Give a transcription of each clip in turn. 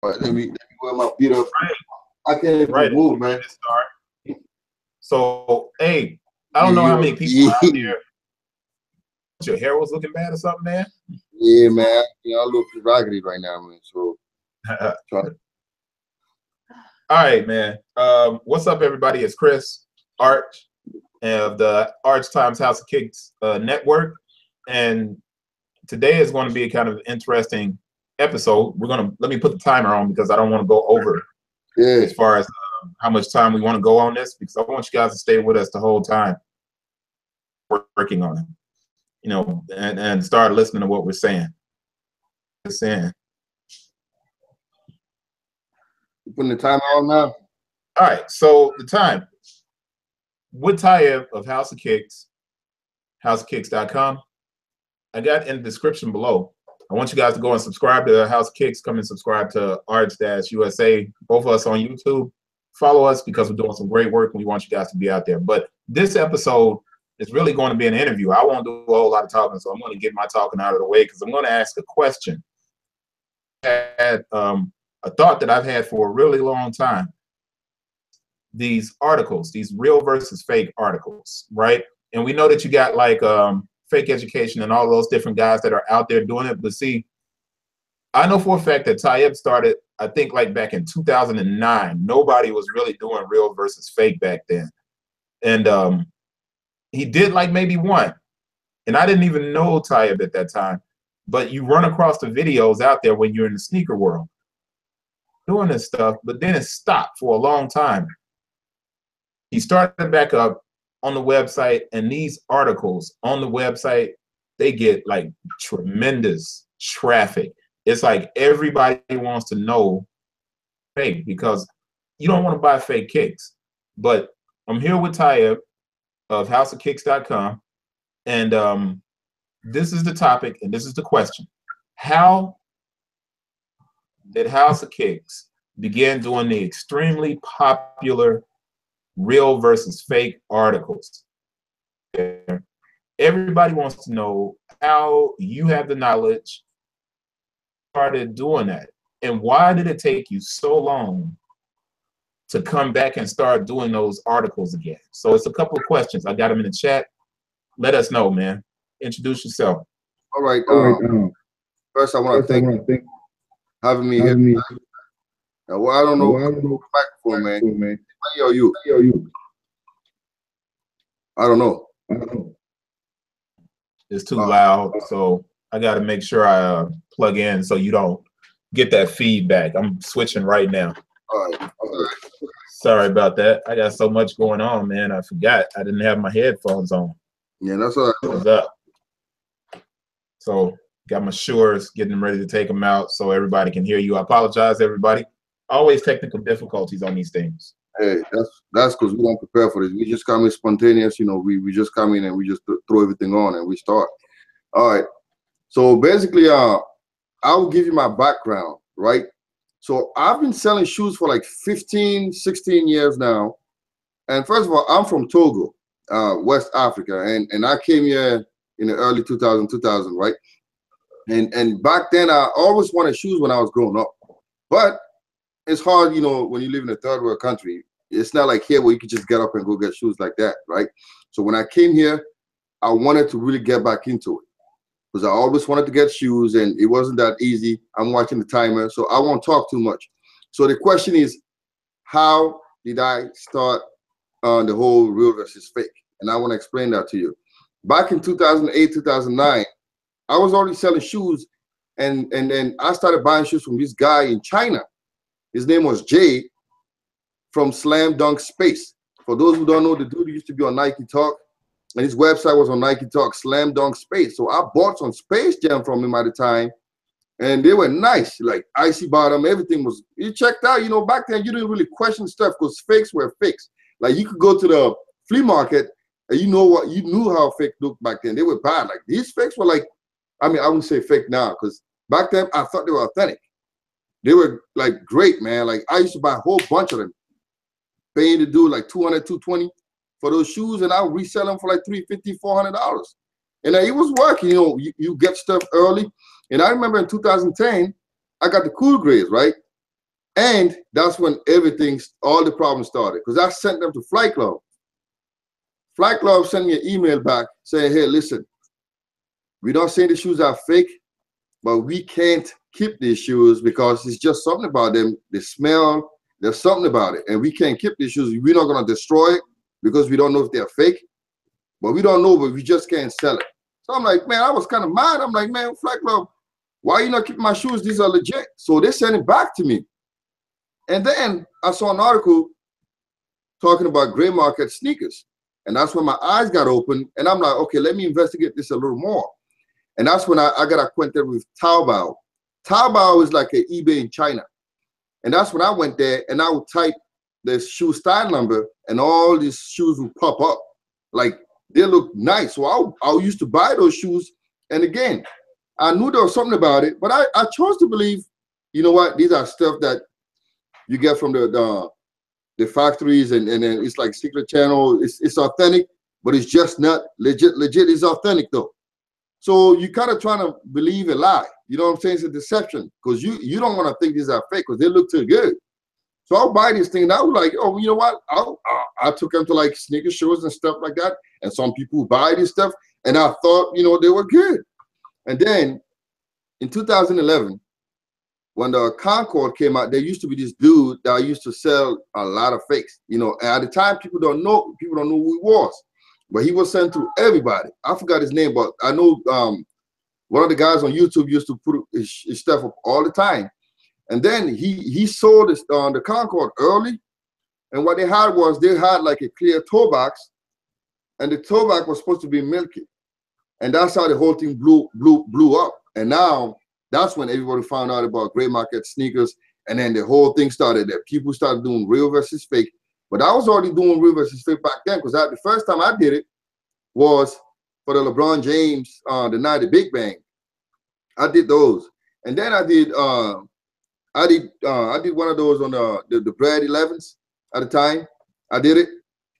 All right, let me wear my feet up. Right. I can't even move, man. So, hey, I don't know how many people out there. Your hair was looking bad or something, man? Yeah, man. I look raggedy right now, man. So, all right, man. What's up, everybody? It's Chris Arch of the Arch Times Housakicks Network, and today is going to be a kind of interesting episode. Let me put the timer on because I don't want to go over as far as how much time we want to go on this, because I want you guys to stay with us the whole time. We're working on it, and start listening to what we're saying. You putting the timer on now? All right, so the time. With Tayib of Housakicks, Housakicks.com. I got in the description below. I want you guys to go and subscribe to Housakicks. Come and subscribe to Arch-USA. Both of us on YouTube. Follow us because we're doing some great work and we want you guys to be out there. But this episode is really going to be an interview. I won't do a whole lot of talking, so I'm going to get my talking out of the way because I'm going to ask a question. I had a thought that I've had for a really long time. These articles, these real versus fake articles, right? And we know that you got like fake education and all those different guys that are out there doing it. But see, I know for a fact that Tayib started, I think like back in 2009. Nobody was really doing real versus fake back then. And he did like maybe one. And I didn't even know Tayib at that time. But you run across the videos out there when you're in the sneaker world doing this stuff, but then it stopped for a long time. He started back up on the website, and these articles on the website, they get like tremendous traffic. It's like everybody wants to know fake because you don't want to buy fake kicks. But I'm here with Tayib of Housakicks.com, and this is the topic, and this is the question. How did Housakicks begin doing the extremely popular real versus fake articles? Everybody wants to know how you have the knowledge, started doing that, and why did it take you so long to come back and start doing those articles again? So it's a couple of questions. I got them in the chat. Let us know, man. Introduce yourself. All right. First, I want to thank you for having me here. Well, I don't know the microphone, man. Why are you? I don't know. It's too loud, so I got to make sure I plug in so you don't get that feedback. I'm switching right now. All right. Sorry about that. I got so much going on, man. I forgot I didn't have my headphones on. Yeah, that's all right. What's up? So got my Shures, getting them ready to take them out so everybody can hear you. I apologize, everybody. Always technical difficulties on these things. Hey, that's because we don't prepare for this. We just come in spontaneous, we just come in and we just throw everything on and we start. All right. So basically, I will give you my background, right? So I've been selling shoes for like 15, 16 years now. And first of all, I'm from Togo, West Africa, and I came here in the early 2000, right? And back then, I always wanted shoes when I was growing up. But it's hard, when you live in a third world country. It's not like here where you can just get up and go get shoes like that, right? So when I came here, I wanted to really get back into it because I always wanted to get shoes, and it wasn't that easy. I'm watching the timer, so I won't talk too much. So the question is, how did I start on the whole real versus fake? And I want to explain that to you. Back in 2008, 2009, I was already selling shoes, and then I started buying shoes from this guy in China. His name was Jay from Slam Dunk Space. For those who don't know, the dude used to be on Nike Talk, and his website was on Nike Talk, Slam Dunk Space. So I bought some Space Jam from him at the time, and they were nice, like icy bottom. Everything was, you checked out, back then you didn't really question stuff because fakes were fakes. Like you could go to the flea market and you knew how fake looked back then. They were bad. Like these fakes were like, I wouldn't say fake now because back then I thought they were authentic. They were like great, man. Like I used to buy a whole bunch of them, paying the dude like $200, $220 for those shoes, and I would resell them for like $350, $400. And it was working. You get stuff early. And I remember in 2010, I got the cool grades, right? And that's when all the problems started, because I sent them to Flight Club. Flight Club sent me an email back saying, hey, listen, we don't say the shoes are fake, but we can't keep these shoes because it's just something about them. They smell, there's something about it. And we can't keep these shoes. We're not going to destroy it because we don't know if they're fake. But we don't know, but we just can't sell it. So I'm like, man, I was kind of mad. I'm like, man, Flight Club, why are you not keeping my shoes? These are legit. So they sent it back to me. And then I saw an article talking about gray market sneakers. And that's when my eyes got open. And I'm like, okay, let me investigate this a little more. And that's when I got acquainted with Taobao. Taobao is like an eBay in China. And that's when I went there and I would type the shoe style number and all these shoes would pop up. Like, they look nice. So I used to buy those shoes. And again, I knew there was something about it, but I chose to believe, you know what, these are stuff that you get from the factories, and then it's like secret channel. It's authentic, but it's just not legit. Legit is authentic though. So you kind of trying to believe a lie. You know what I'm saying? It's a deception, because you don't want to think these are fake because they look too good. So I'll buy this thing and I was like, oh, you know what? I took them to like sneaker shows and stuff like that. And some people buy this stuff and I thought, you know, they were good. And then in 2011, when the Concord came out, there used to be this dude that used to sell a lot of fakes. You know, at the time, people don't know who he was, but he was sent to everybody. I forgot his name, but I know one of the guys on YouTube used to put his stuff up all the time. And then he sold this on the Concord early. And what they had was, they had like a clear toe box, and the toe box was supposed to be milky. And that's how the whole thing blew up. And now that's when everybody found out about gray market sneakers. And then the whole thing started, that people started doing real versus fake. But I was already doing real versus fake back then, because the first time I did it was for the LeBron James, the night of Big Bang. I did those. And then I did one of those on the Brad 11s at the time. I did it.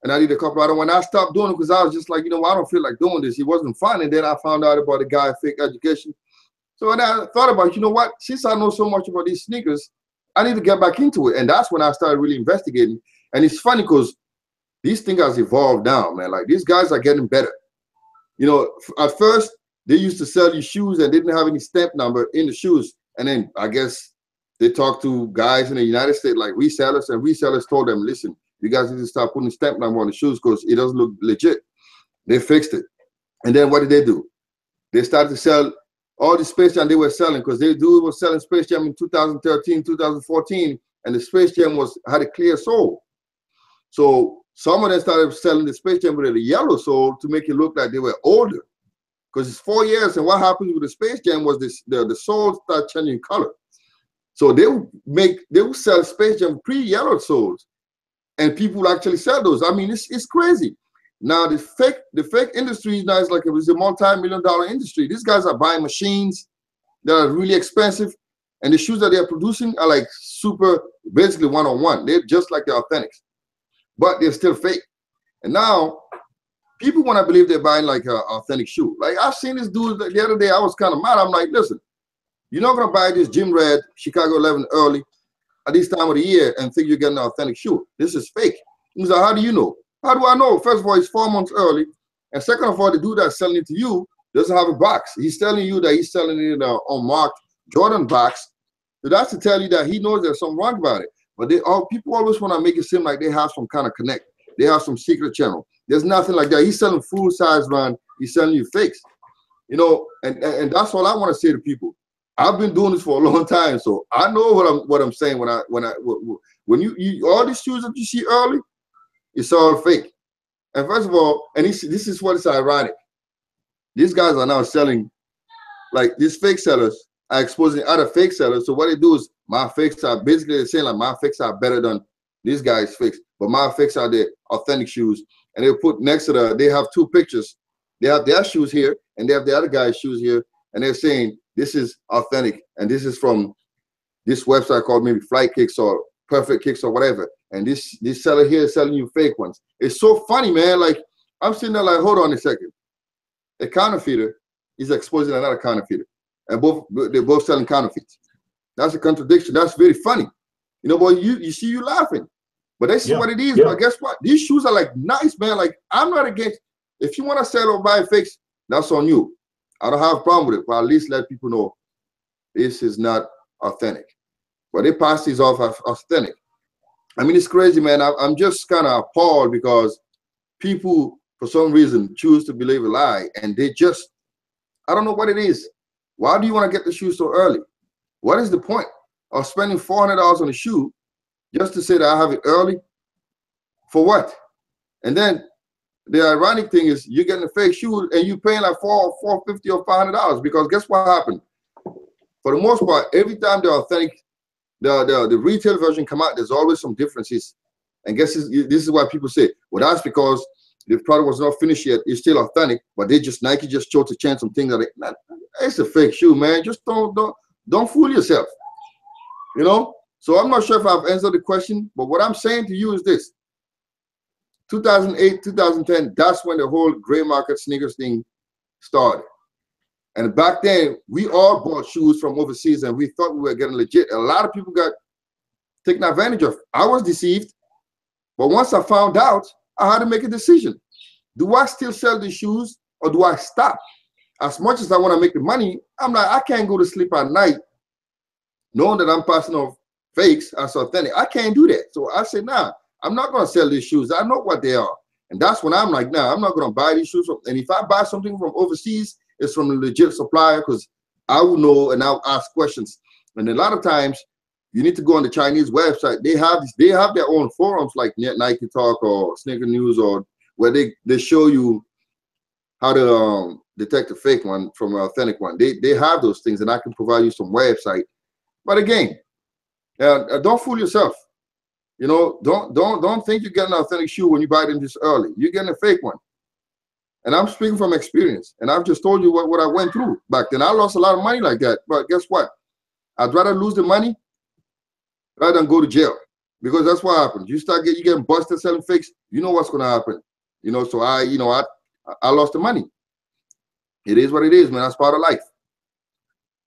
And I did a couple other ones. I stopped doing it because I was just like, you know, I don't feel like doing this. It wasn't fun. And then I found out about the guy Fake Education. So when I thought about, you know what, since I know so much about these sneakers, I need to get back into it. And that's when I started really investigating. And it's funny because these things have evolved now, man. Like, these guys are getting better. You know, at first, they used to sell you shoes and didn't have any stamp number in the shoes. And then I guess they talked to guys in the United States, like resellers, and resellers told them, listen, you guys need to start putting a stamp number on the shoes because it doesn't look legit. They fixed it. And then what did they do? They started to sell all the Space Jam they were selling, because they were selling Space Jam in 2013, 2014, and the Space Jam had a clear sole. So some of them started selling the Space Jam with a yellow sole to make it look like they were older. Because it's 4 years, and what happens with the Space Jam was the soles start changing color. So they would sell Space Jam pre-yellow soles, and people actually sell those. I mean, it's crazy. Now the fake industry now is like it's a multi-million-dollar industry. These guys are buying machines that are really expensive, and the shoes that they're producing are like super, basically one-on-one. They're just like the authentics, but they're still fake. And now people want to believe they're buying like an authentic shoe. Like, I've seen this dude the other day. I was kind of mad. I'm like, listen, you're not gonna buy this Jim Red Chicago 11 early at this time of the year and think you're getting an authentic shoe. This is fake. He's like, how do you know? How do I know? First of all, it's 4 months early. And second of all, the dude that's selling it to you doesn't have a box. He's telling you that he's selling it in an unmarked Jordan box. So that's to tell you that he knows there's something wrong about it. But people always want to make it seem like they have some kind of connect. They have some secret channel. There's nothing like that. He's selling full size run. He's selling you fakes. You know, and that's all I want to say to people. I've been doing this for a long time, so I know what I'm saying when you all these shoes that you see early, it's all fake. And first of all, and this is what is ironic. These guys are now selling, like, these fake sellers are exposing other fake sellers. So what they do is, my fakes are basically saying like, my fakes are better than these guys' fakes, but my fakes are the authentic shoes. And they put next to they have two pictures. They have their shoes here, and they have the other guy's shoes here, and they're saying this is authentic, and this is from this website called maybe Flight Kicks or Perfect Kicks or whatever. And this seller here is selling you fake ones. It's so funny, man. Like, I'm sitting there like, hold on a second. A counterfeiter is exposing another counterfeiter, and they're both selling counterfeits. That's a contradiction. That's very funny. You know, boy, you see you laughing. But this is what it is. But guess what? These shoes are like nice, man. Like, I'm not against, if you want to sell or buy fakes, that's on you. I don't have a problem with it, but at least let people know this is not authentic. But they pass these off as authentic. I mean, it's crazy, man. I'm just kind of appalled because people, for some reason, choose to believe a lie, and they just, I don't know what it is. Why do you want to get the shoe so early? What is the point of spending $400 on a shoe just to say that I have it early? For what? And then the ironic thing is you're getting a fake shoe and you're paying like $450 or $500, because guess what happened? For the most part, every time the authentic, the retail version come out, there's always some differences. And guess this is why people say, well, that's because the product was not finished yet. It's still authentic, but Nike just chose to change some things. That it's a fake shoe, man. Just don't fool yourself. You know. So I'm not sure if I've answered the question, but what I'm saying to you is this: 2008, 2010. That's when the whole gray market sneakers thing started. And back then, we all bought shoes from overseas, and we thought we were getting legit. A lot of people got taken advantage of. I was deceived, but once I found out, I had to make a decision. Do I still sell the shoes, or do I stop? As much as I want to make the money, I'm like, I can't go to sleep at night knowing that I'm passing off fakes as authentic. I can't do that. So I said, nah, I'm not going to sell these shoes. I know what they are. And that's when I'm like, nah, I'm not going to buy these shoes. And if I buy something from overseas, it's from a legit supplier, because I will know and I'll ask questions. And a lot of times you need to go on the Chinese website. They have their own forums like Nike Talk or Sneaker News, or where they show you how to detect a fake one from an authentic one. They have those things, and I can provide you some website. But again, don't fool yourself. You know, don't think you're getting an authentic shoe when you buy them this early. You're getting a fake one. And I'm speaking from experience, and I've just told you what I went through back then. I lost a lot of money like that, but guess what? I'd rather lose the money rather than go to jail, because that's what happens. You getting busted selling fakes. You know what's going to happen. You know, so I lost the money. It is what it is, man. That's part of life.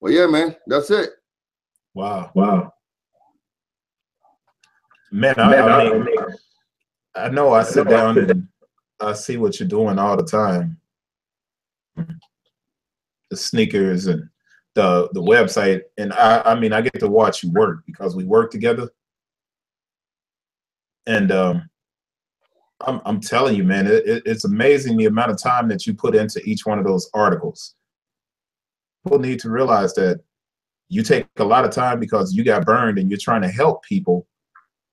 Well, yeah, man, that's it. Wow. Man, I know I sit down and I see what you're doing all the time. The sneakers and the website, and I mean, I get to watch you work because we work together. And I'm telling you, man, it's amazing the amount of time that you put into each one of those articles. People need to realize that you take a lot of time because you got burned, and you're trying to help people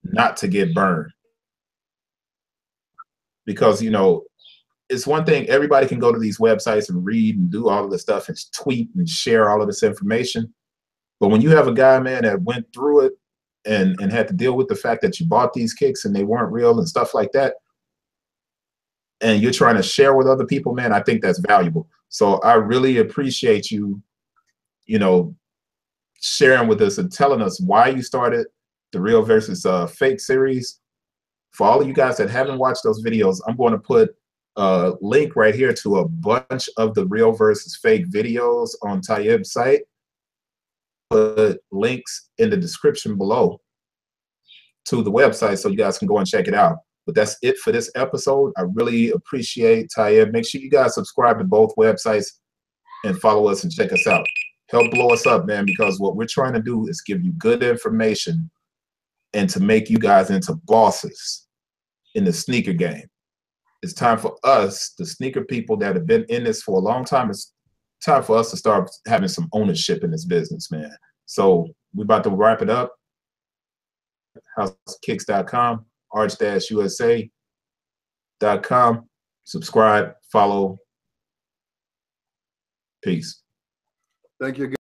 not to get burned. Because, you know, it's one thing, everybody can go to these websites and read and do all of this stuff and tweet and share all of this information. But when you have a guy, man, that went through it and had to deal with the fact that you bought these kicks and they weren't real and stuff like that, and you're trying to share with other people, man, I think that's valuable. So I really appreciate you, you know, sharing with us and telling us why you started the Real versus Fake series. For all of you guys that haven't watched those videos, I'm going to put a link right here to a bunch of the Real versus Fake videos on Tayib's site. Put links in the description below to the website so you guys can go and check it out. But that's it for this episode. I really appreciate Tayib. Make sure you guys subscribe to both websites and follow us and check us out. Help blow us up, man, because what we're trying to do is give you good information and to make you guys into bosses in the sneaker game. It's time for us, the sneaker people that have been in this for a long time, it's time for us to start having some ownership in this business, man. So we're about to wrap it up. Housakicks.com, arch-usa.com. Subscribe, follow. Peace. Thank you again.